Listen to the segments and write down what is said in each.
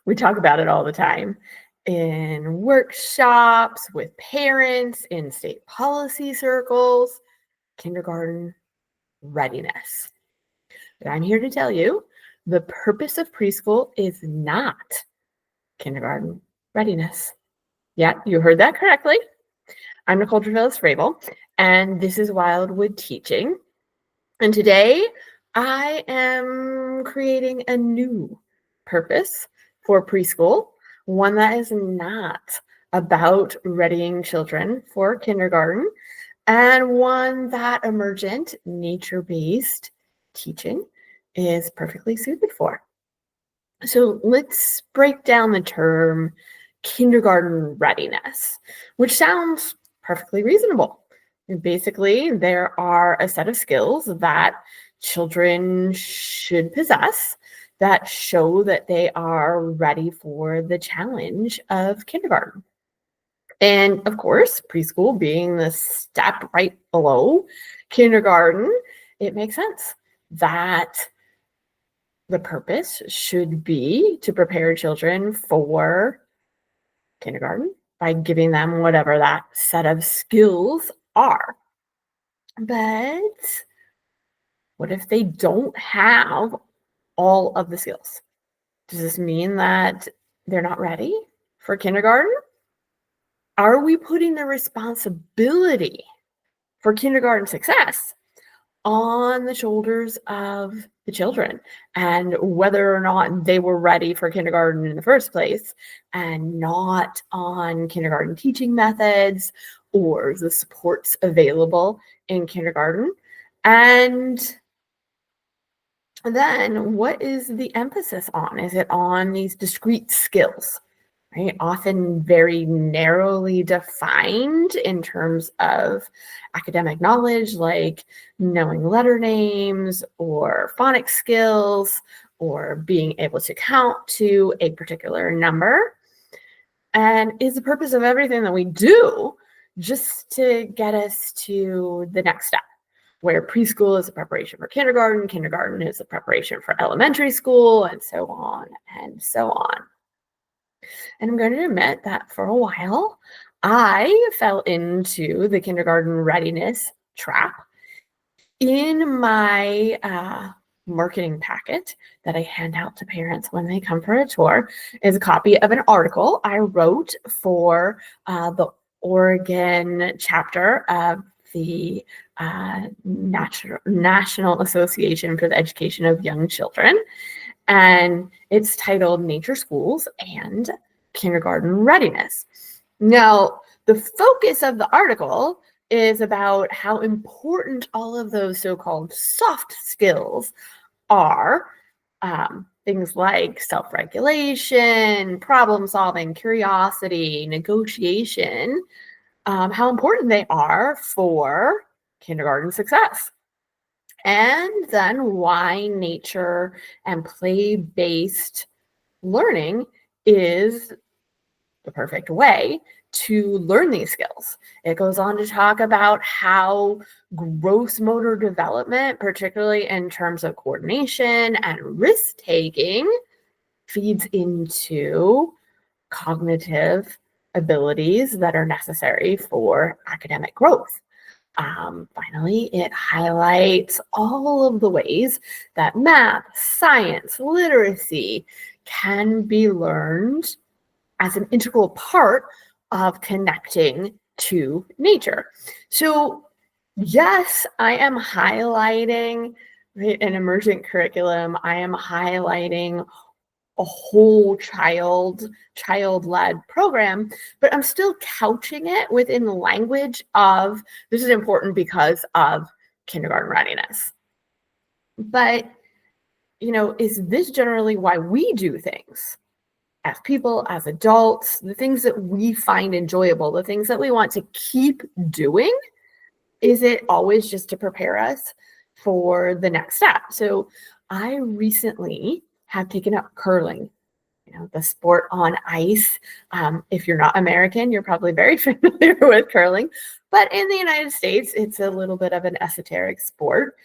We talk about it all the time in workshops, with parents, in state policy circles, kindergarten readiness. But I'm here to tell you the purpose of preschool is not kindergarten readiness. Yeah, you heard that correctly. I'm Nicole Travis-Frabel, and this is Wildwood Teaching. And today I am creating a new purpose for preschool, one that is not about readying children for kindergarten, and one that emergent, nature-based teaching is perfectly suited for. So let's break down the term kindergarten readiness, which sounds perfectly reasonable. Basically, there are a set of skills that children should possess that show that they are ready for the challenge of kindergarten. And of course, preschool being the step right below kindergarten, it makes sense that the purpose should be to prepare children for kindergarten by giving them whatever that set of skills are. But what if they don't have all of the skills? Does this mean that they're not ready for kindergarten? Are we putting the responsibility for kindergarten success on the shoulders of the children, and whether or not they were ready for kindergarten in the first place, and not on kindergarten teaching methods or the supports available in kindergarten? And then what is the emphasis on? Is it on these discrete skills? Right? Often very narrowly defined in terms of academic knowledge, like knowing letter names or phonics skills or being able to count to a particular number. And is the purpose of everything that we do just to get us to the next step, where preschool is a preparation for kindergarten, kindergarten is a preparation for elementary school, and so on and so on. And I'm going to admit that for a while, I fell into the kindergarten readiness trap. In my marketing packet that I hand out to parents when they come for a tour is a copy of an article I wrote for the Oregon chapter of the National Association for the Education of Young Children. And it's titled Nature Schools and Kindergarten Readiness. Now, the focus of the article is about how important all of those so-called soft skills are. Things like self-regulation, problem-solving, curiosity, negotiation, how important they are for kindergarten success. And then why nature and play-based learning is the perfect way to learn these skills. It goes on to talk about how gross motor development, particularly in terms of coordination and risk-taking, feeds into cognitive abilities that are necessary for academic growth. Finally, it highlights all of the ways that math, science, literacy can be learned as an integral part of connecting to nature. So yes, I am highlighting an emergent curriculum. I am highlighting a whole child-led program, but I'm still couching it within the language of this is important because of kindergarten readiness. But, is this generally why we do things as people, as adults, the things that we find enjoyable, the things that we want to keep doing? Is it always just to prepare us for the next step? So I recently have taken up curling, the sport on ice. If you're not American, you're probably very familiar with curling, but in the United States, it's a little bit of an esoteric sport.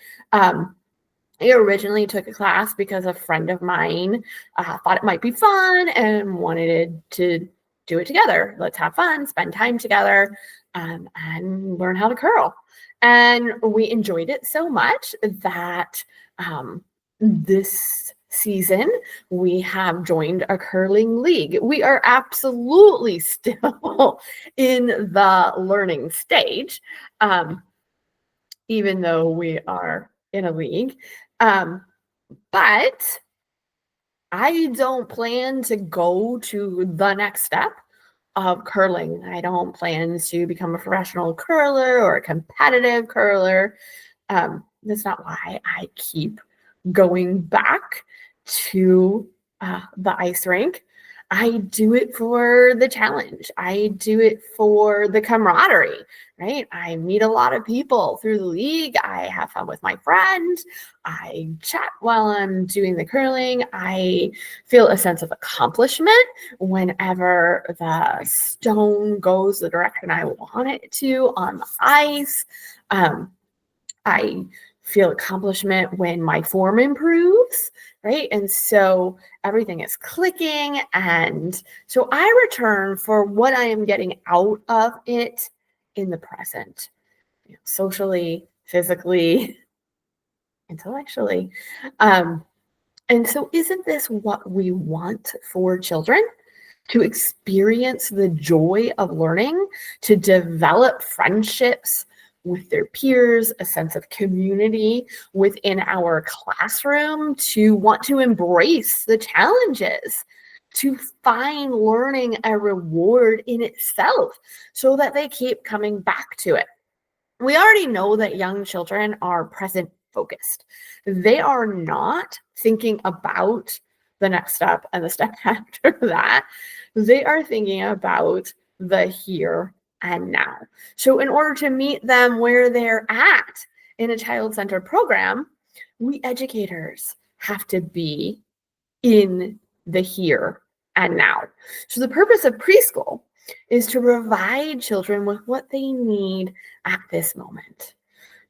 I originally took a class because a friend of mine thought it might be fun and wanted to do it together. Let's have fun, spend time together, and learn how to curl. And we enjoyed it so much that this season we have joined a curling league. We are absolutely still in the learning stage, even though we are in a league. But I don't plan to go to the next step of curling. I don't plan to become a professional curler or a competitive curler. That's not why I keep going back to the ice rink. I do it for the challenge. I do it for the camaraderie, right? I meet a lot of people through the league. I have fun with my friends. I chat while I'm doing the curling. I feel a sense of accomplishment whenever the stone goes the direction I want it to on the ice. I feel accomplishment when my form improves, right? And so everything is clicking. And so I return for what I am getting out of it in the present, socially, physically, intellectually. And so isn't this what we want for children? To experience the joy of learning, to develop friendships with their peers, a sense of community within our classroom, to want to embrace the challenges, to find learning a reward in itself so that they keep coming back to it. We already know that young children are present focused. They are not thinking about the next step and the step after that. They are thinking about the here and now. So in order to meet them where they're at in a child-centered program, we educators have to be in the here and now. So the purpose of preschool is to provide children with what they need at this moment,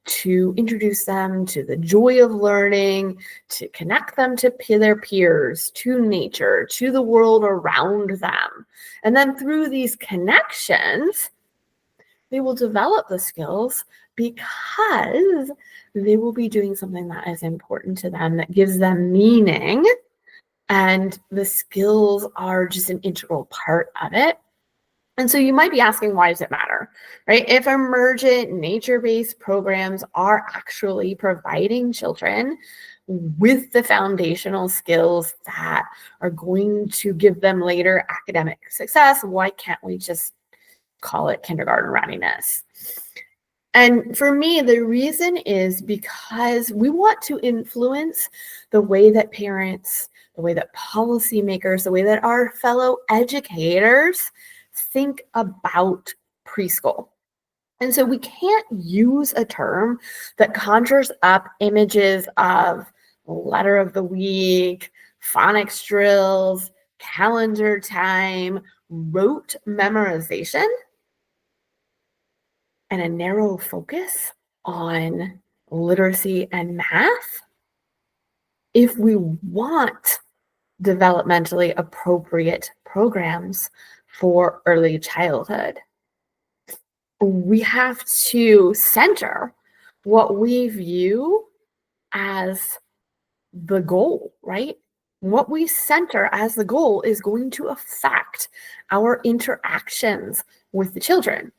to introduce them to the joy of learning, to connect them to their peers, to nature, to the world around them. And then through these connections, they will develop the skills because they will be doing something that is important to them, that gives them meaning. And the skills are just an integral part of it. And so you might be asking, why does it matter, right? If emergent nature-based programs are actually providing children with the foundational skills that are going to give them later academic success, why can't we just call it kindergarten readiness? And for me, the reason is because we want to influence the way that parents, the way that policymakers, the way that our fellow educators think about preschool. And so we can't use a term that conjures up images of letter of the week, phonics drills, calendar time, rote memorization, and a narrow focus on literacy and math if we want developmentally appropriate programs for early childhood. We have to center what we view as the goal, right? What we center as the goal is going to affect our interactions with the children,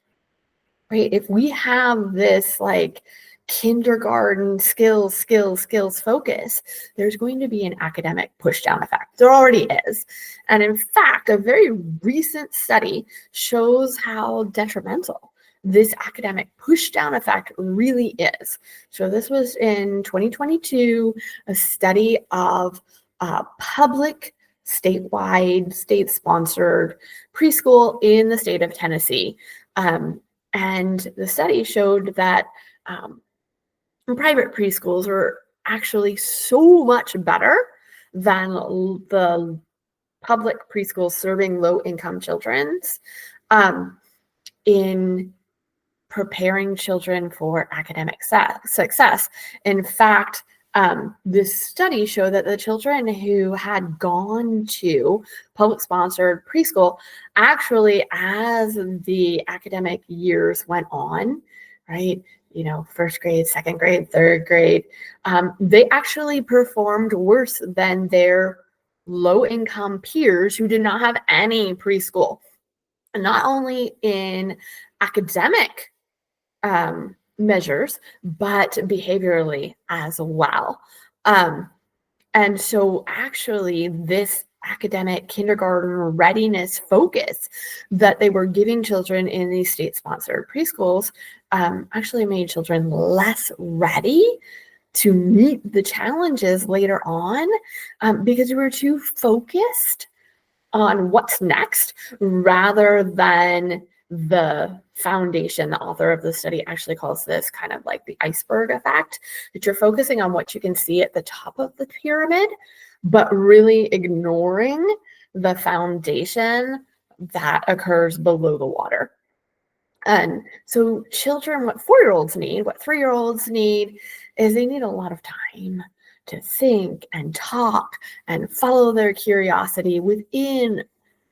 right? If we have this like kindergarten skills focus, there's going to be an academic push down effect. There already is. And in fact, a very recent study shows how detrimental this academic push down effect really is. So this was in 2022, a study of public statewide, state-sponsored preschool in the state of Tennessee. And the study showed that private preschools are actually so much better than the public preschools serving low-income children in preparing children for academic success. In fact, This study showed that the children who had gone to public-sponsored preschool, actually, as the academic years went on, right, first grade, second grade, third grade, they actually performed worse than their low-income peers who did not have any preschool, not only in academic measures, but behaviorally as well. And so actually this academic kindergarten readiness focus that they were giving children in these state-sponsored preschools actually made children less ready to meet the challenges later on because we were too focused on what's next rather than the foundation. The author of the study actually calls this kind of like the iceberg effect, that you're focusing on what you can see at the top of the pyramid, but really ignoring the foundation that occurs below the water. And so children, what 4-year-olds need, what 3-year-olds need, is they need a lot of time to think and talk and follow their curiosity within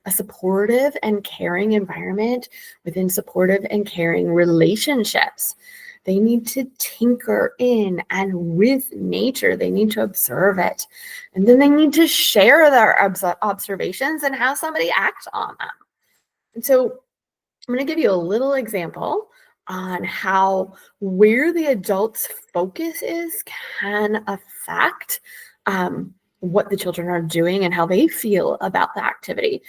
a supportive and caring environment, within supportive and caring relationships. They need to tinker in and with nature. They need to observe it. And then they need to share their observations and have somebody act on them. And so I'm going to give you a little example on how where the adult's focus is can affect what the children are doing and how they feel about the activity.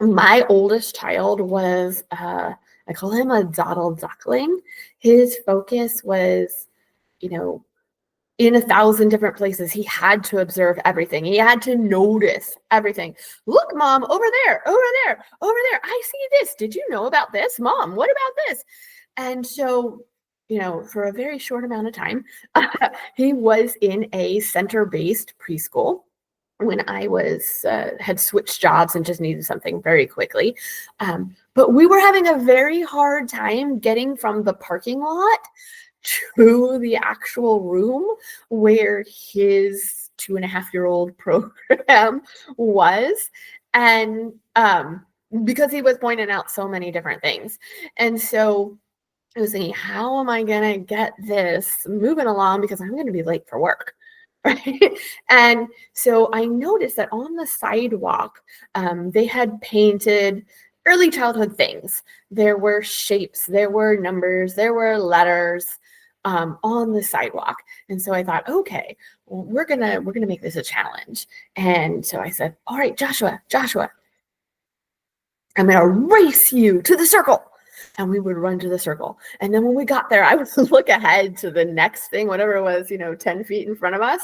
My oldest child was, I call him a dawdle duckling. His focus was, in 1,000 different places. He had to observe everything. He had to notice everything. Look, Mom, over there, over there, over there. I see this. Did you know about this? Mom, what about this? And so, for a very short amount of time, he was in a center-based preschool when I had switched jobs and just needed something very quickly. But we were having a very hard time getting from the parking lot to the actual room where his 2.5-year-old program was. And because he was pointing out so many different things. And so I was thinking, how am I going to get this moving along? Because I'm going to be late for work. Right? And so I noticed that on the sidewalk, they had painted early childhood things. There were shapes, there were numbers, there were letters on the sidewalk. And so I thought, okay, well, we're gonna make this a challenge. And so I said, all right, Joshua, I'm gonna race you to the circle. And we would run to the circle. And then when we got there, I would look ahead to the next thing, whatever it was, 10 feet in front of us.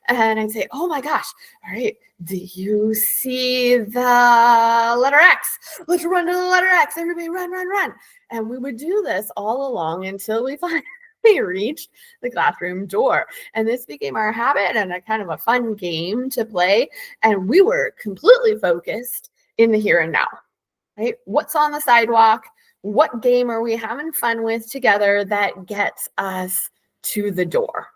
And I'd say, oh my gosh, all right, do you see the letter X? Let's run to the letter X. Everybody run, run, run. And we would do this all along until we finally reached the classroom door. And this became our habit and a kind of a fun game to play. And we were completely focused in the here and now, right? What's on the sidewalk? What game are we having fun with together that gets us to the door?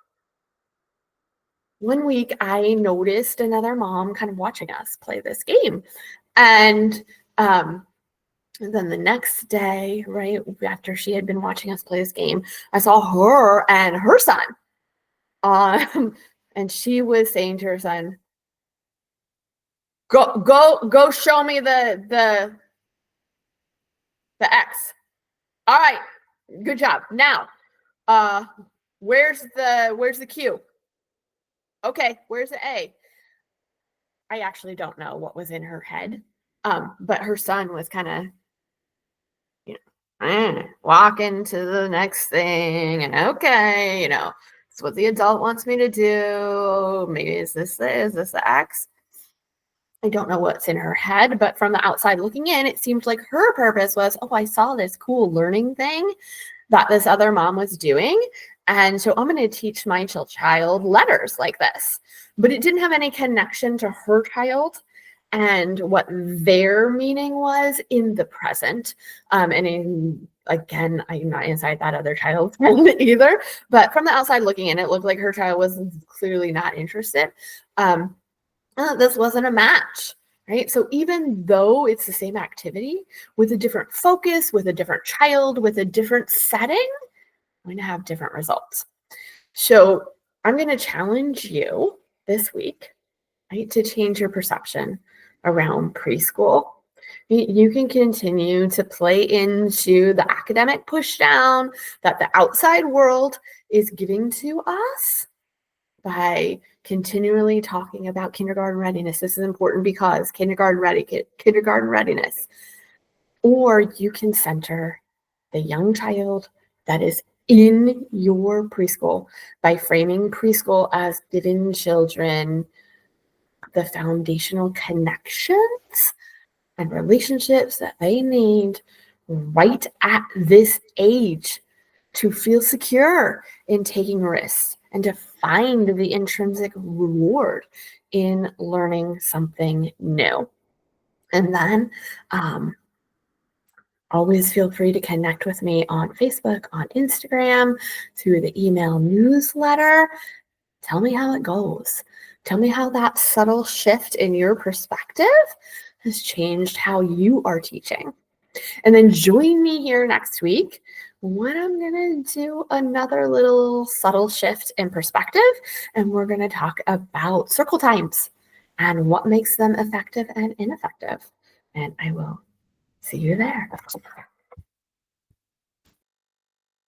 One week, I noticed another mom kind of watching us play this game. And then the next day, right after she had been watching us play this game, I saw her and her son. And she was saying to her son, go show me the X. All right, good job. Now, where's the Q? Okay, where's the A? I actually don't know what was in her head. But her son was kind of, walking to the next thing, and okay, it's what the adult wants me to do. Maybe is this the X? I don't know what's in her head, but from the outside looking in, it seemed like her purpose was, oh, I saw this cool learning thing that this other mom was doing. And so I'm going to teach my child letters like this. But it didn't have any connection to her child and what their meaning was in the present and in again, I'm not inside that other child's head either, but from the outside looking in, it looked like her child was clearly not interested. This wasn't a match, right? So even though it's the same activity with a different focus, with a different child, with a different setting, I'm going to have different results. So I'm going to challenge you this week, right, to change your perception around preschool. You can continue to play into the academic push down that the outside world is giving to us by continually talking about kindergarten readiness. This is important because kindergarten readiness. Or you can center the young child that is in your preschool by framing preschool as giving children the foundational connections and relationships that they need right at this age to feel secure in taking risks and to find the intrinsic reward in learning something new. And then always feel free to connect with me on Facebook, on Instagram, through the email newsletter. Tell me how it goes. Tell me how that subtle shift in your perspective has changed how you are teaching. And then join me here next week when I'm going to do another little subtle shift in perspective. And we're going to talk about circle times and what makes them effective and ineffective. And I will see you there.